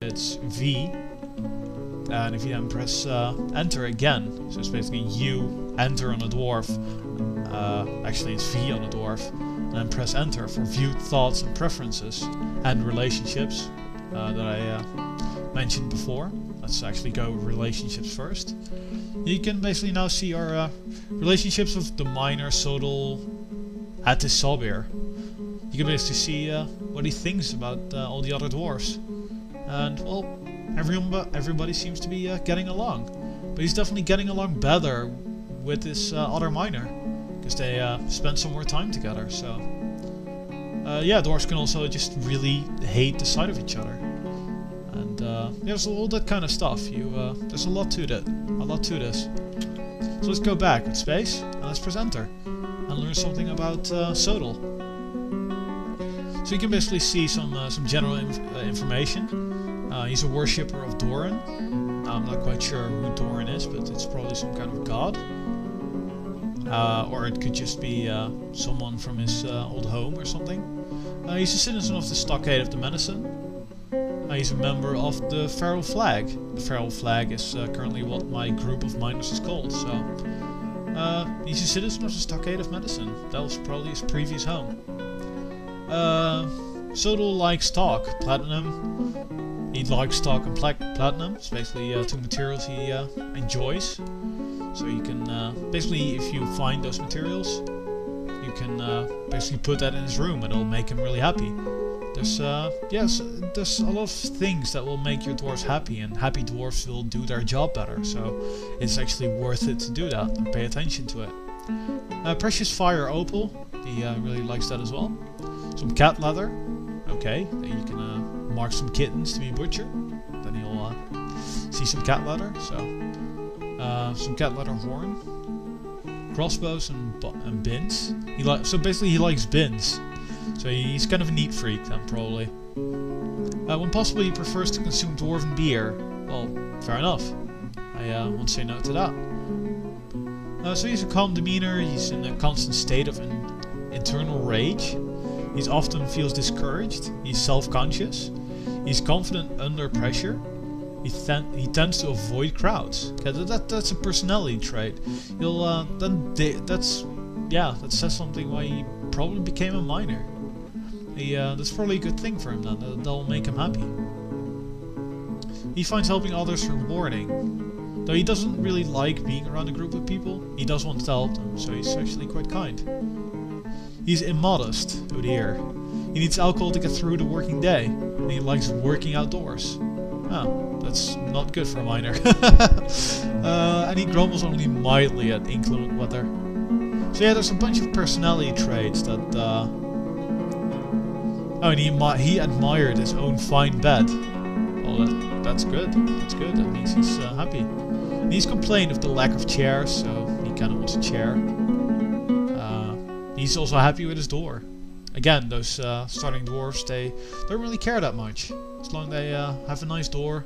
it's V, and if you then press enter again, so it's basically you enter on a dwarf, actually it's V on a dwarf, and then press enter for viewed thoughts and preferences and relationships that I mentioned before. Let's actually go relationships first. You can basically now see our relationships with the miner, Sodal, Attis Sabir. You can basically see what he thinks about all the other dwarves. And, well, everybody seems to be getting along. But he's definitely getting along better with this other miner, because they spend some more time together. So, yeah, dwarves can also just really hate the sight of each other. And there's all that kind of stuff. There's a lot to that. A lot to this. So let's go back with space, and let's press enter, and learn something about Sodal. So you can basically see some general information. He's a worshipper of Doran. I'm not quite sure who Doran is, but it's probably some kind of god. Or it could just be someone from his old home or something. He's a citizen of the Stockade of the Medicine. He's a member of the Feral Flag. The Feral Flag is currently what my group of miners is called. So he's a citizen of the Stockade of Medicine. That was probably his previous home. Sodal likes talk, platinum. He likes talk and platinum. It's basically two materials he enjoys. So you can basically, if you find those materials, you can basically put that in his room, and it'll make him really happy. There's there's a lot of things that will make your dwarves happy, and happy dwarves will do their job better. So it's actually worth it to do that and pay attention to it. Precious Fire Opal, he really likes that as well. Some cat leather, okay, then you can mark some kittens to be butchered, then he'll see some cat leather, so some cat leather horn, crossbows and bins. So basically he likes bins, so he's kind of a neat freak then probably. When possible he prefers to consume dwarven beer. Well, fair enough, I won't say no to that. So he's a calm demeanor, he's in a constant state of internal rage. He often feels discouraged, he's self-conscious, he's confident under pressure, he tends to avoid crowds. Okay, that's a personality trait. That says something why he probably became a miner. That's probably a good thing for him then, that'll make him happy. He finds helping others rewarding. Though he doesn't really like being around a group of people, he does want to help them, so he's actually quite kind. He's immodest, oh dear. He needs alcohol to get through the working day, and he likes working outdoors. Oh, that's not good for a miner. And he grumbles only mildly at inclement weather. So yeah, there's a bunch of personality traits that... Oh, and he admired his own fine bed. Oh, that's good. That's good, that means he's happy. And he's complained of the lack of chairs, so he kind of wants a chair. He's also happy with his door. Again, those starting dwarves, they don't really care that much. As long as they have a nice door,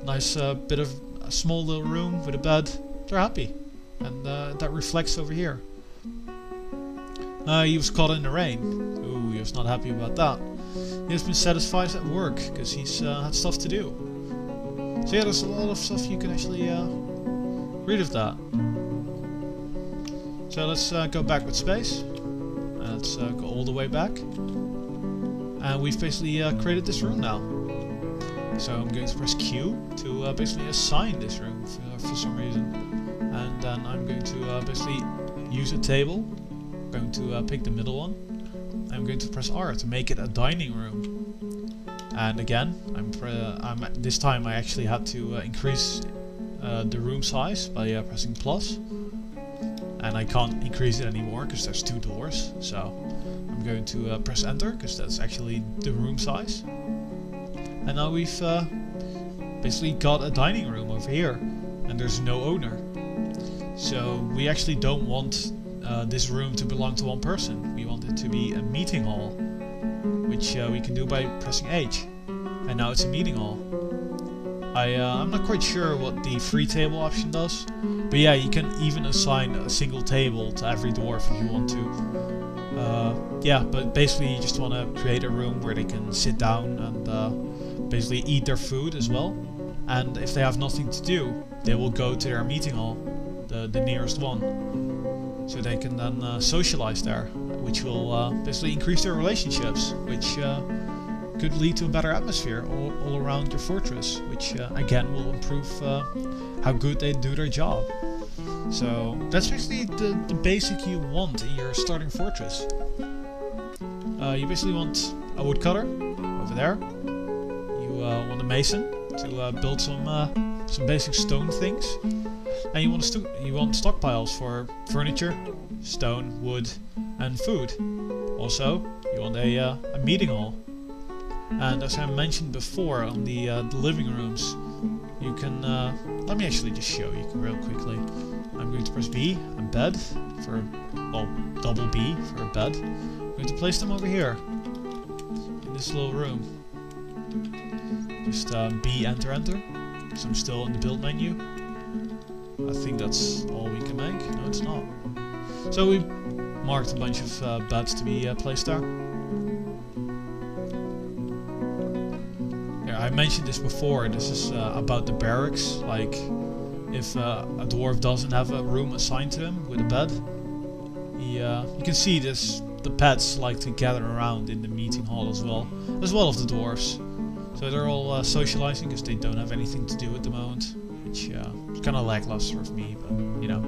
nice bit of a small little room with a bed, they're happy. And that reflects over here. He was caught in the rain. Ooh, he was not happy about that. He has been satisfied at work, because he's had stuff to do. So yeah, there's a lot of stuff you can actually read of that. So let's go back with space. Let's go all the way back. And we've basically created this room now. So I'm going to press Q to basically assign this room for some reason. And then I'm going to basically use a table. I'm going to pick the middle one. I'm going to press R to make it a dining room. And again, this time I actually had to increase the room size by pressing plus. And I can't increase it anymore because there's two doors, so I'm going to press enter because that's actually the room size. And now we've basically got a dining room over here, and there's no owner. So we actually don't want this room to belong to one person. We want it to be a meeting hall, which we can do by pressing H. And now it's a meeting hall. I'm not quite sure what the free table option does, but yeah, you can even assign a single table to every dwarf if you want to. Yeah, but basically you just want to create a room where they can sit down and basically eat their food as well. And if they have nothing to do, they will go to their meeting hall, the nearest one. So they can then socialize there, which will basically increase their relationships, which could lead to a better atmosphere all around your fortress, which again will improve how good they do their job. So that's basically the basic you want in your starting fortress. You basically want a woodcutter over there. You want a mason to build some basic stone things, and you want stockpiles for furniture, stone, wood, and food. Also, you want a meeting hall. And as I mentioned before on the living rooms, you can, let me actually just show you real quickly. I'm going to press B and bed for, well, double B for a bed. I'm going to place them over here in this little room. Just B, enter, enter. So I'm still in the build menu. I think that's all we can make. No, it's not. So we marked a bunch of beds to be placed there. I mentioned this before. This is about the barracks. Like, if a dwarf doesn't have a room assigned to him with a bed, you can see this. The pets like to gather around in the meeting hall as well as the dwarves. So they're all socializing because they don't have anything to do at the moment, which is kind of lackluster of me, but you know.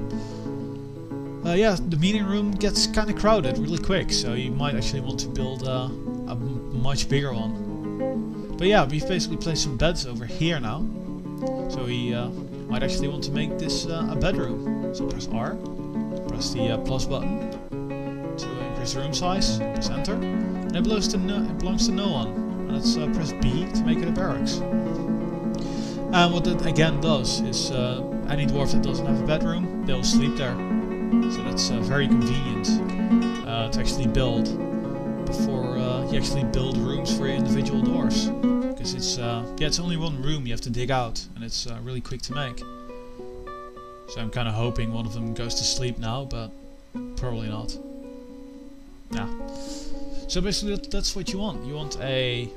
Yeah, the meeting room gets kind of crowded really quick, so you might actually want to build a much bigger one. But yeah, we've basically placed some beds over here now, so we might actually want to make this a bedroom. So press R, press the plus button to increase the room size, press enter, and it belongs to no one. And let's press B to make it a barracks. And what that again does is any dwarf that doesn't have a bedroom, they'll sleep there. So that's very convenient to actually build before you actually build rooms for your individual dwarfs. Because it's only one room you have to dig out, and it's really quick to make. So I'm kind of hoping one of them goes to sleep now, but probably not. Yeah. So basically that's what you want. You want a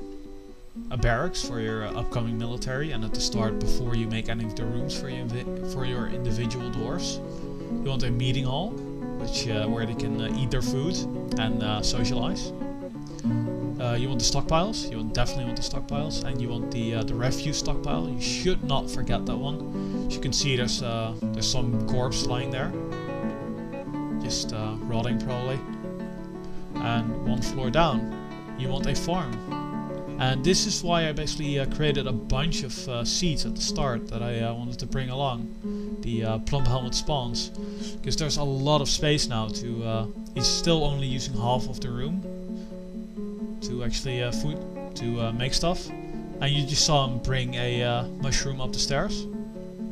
barracks for your upcoming military, and at the start, before you make any of the rooms for your individual dwarfs. You want a meeting hall, which where they can eat their food and socialize. You want the stockpiles. You definitely want the stockpiles, and you want the refuse stockpile. You should not forget that one. As you can see, there's some corpse lying there, just rotting probably. And one floor down, you want a farm. And this is why I basically created a bunch of seeds at the start that I wanted to bring along. The plump helmet spawns, because there's a lot of space now to. He's still only using half of the room to actually make stuff. And you just saw him bring a mushroom up the stairs,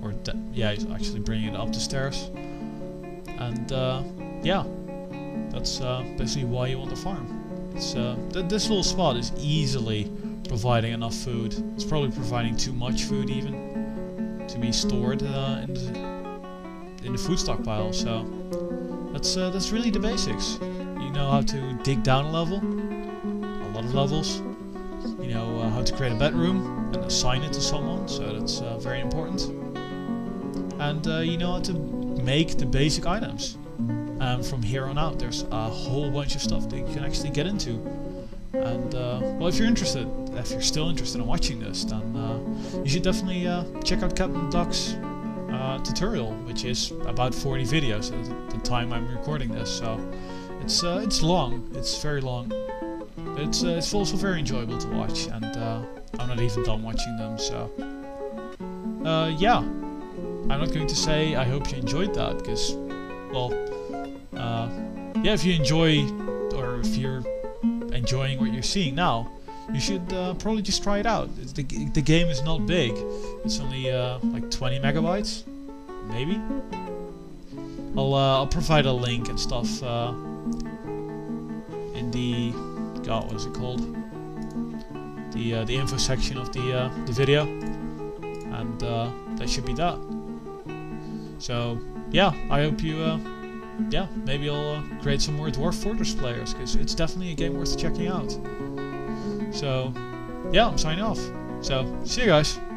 or yeah, he's actually bringing it up the stairs. And yeah. That's basically why you want the farm. It's, this little spot is easily providing enough food. It's probably providing too much food even to be stored in the food stockpile. So that's really the basics. You know how to dig down a level, a lot of levels. You know how to create a bedroom and assign it to someone. So that's very important. And you know how to make the basic items. From here on out, there's a whole bunch of stuff that you can actually get into. And well, if you're still interested in watching this, then you should definitely check out Captnduck's tutorial, which is about 40 videos at the time I'm recording this. So it's long, it's very long, but it's also very enjoyable to watch. And I'm not even done watching them. So yeah, I'm not going to say I hope you enjoyed that, because well. Yeah, if you enjoy, or if you're enjoying what you're seeing now, you should probably just try it out. The game is not big. It's only like 20 megabytes, maybe. I'll provide a link and stuff in the what is it called? The info section of the video, and that should be that. So yeah, I hope you. Yeah, maybe I'll create some more Dwarf Fortress players, because it's definitely a game worth checking out. So, yeah, I'm signing off. So, see you guys.